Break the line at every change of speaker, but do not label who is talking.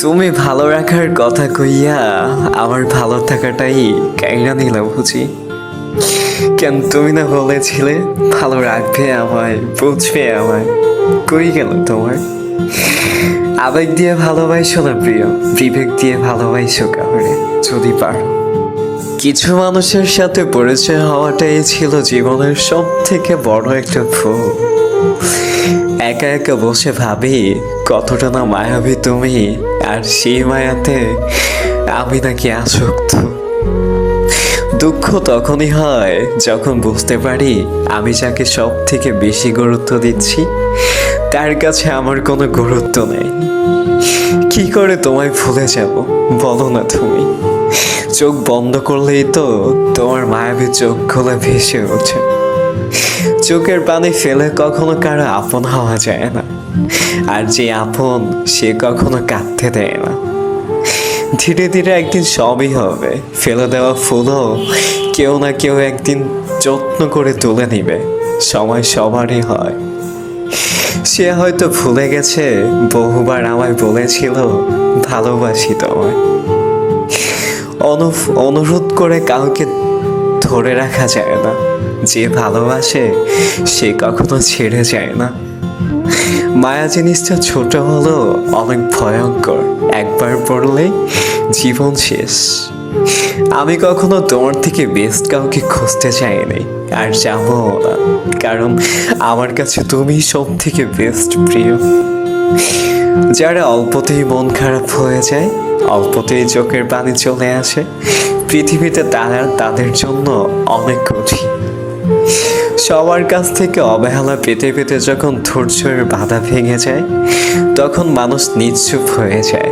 তুমি ভালো রাখার কথা কইয়া আমার ভালো থাকাটাই কাইরা নিলাম বুঝি। কেন তুমি না বলেছিলে ভালো রাখবে আমায়, বুঝবে আমায়? কই গেল তোমার? আবেগ দিয়ে ভালোবাসো না প্রিয়, বিবেক দিয়ে ভালোবাসো কাউরে যদি পারো। কিছু মানুষের সাথে পরিচয় হওয়াটাই ছিল জীবনের সব থেকে বড় একটা ভুল। একা একা বসে ভাবি কতটা না মায়াবী তুমি, আর সেই মায়াতে আমি নাকি আসক্ত। দুঃখ তখনই হয় যখন বুঝতে পারি আমি যাকে সব থেকে বেশি গুরুত্ব দিচ্ছি তার কাছে আমার কোনো গুরুত্ব নেই। কি করে তোমায় ভুলে যাব বলো না তুমি? চোখ বন্ধ করলেই তো তোমার মায়াবী চোখগুলো ভেসে ওঠে। চোখের পানি ফেলে কখনো কারো আপন হওয়া যায় না, আর যে আপন সে কখনো কাঁদতে দেয় না। ধীরে ধীরে একদিন সবই হবে, ফেলে দেওয়া ফুলও কেউ না কেউ একদিন যত্ন করে তুলে নিবে। সময় সবারই হয়। সে হয়তো ভুলে গেছে বহুবার আমায় বলেছিল ভালোবাসি তোমায়। অনুরোধ করে কাউকে ধরে রাখা যায় না। যে ভালোবাসে সে কখনো ছেড়ে যায় না। মায়া জিনিসটা ছোট হলেও অনেক ভয়ঙ্কর। একবার পড়লেই জীবন শেষ। আমি কখনো তোমার থেকে বেস্ট কাউকে খুঁজতে চাইনি, আর যাবো না, কারণ আমার কাছে তুমি সব থেকে বেস্ট প্রিয়। যারা অল্পতেই মন খারাপ হয়ে যায়, অল্পতেই চোখের পানি চলে আসে, পৃথিবীতে তারা তাদের জন্য অনেক কঠিন। সবার কাছ থেকে অবহেলা পেতে পেতে যখন ধৈর্যের বাধা ভেঙে যায়, তখন মানুষ নিশ্চুপ হয়ে যায়।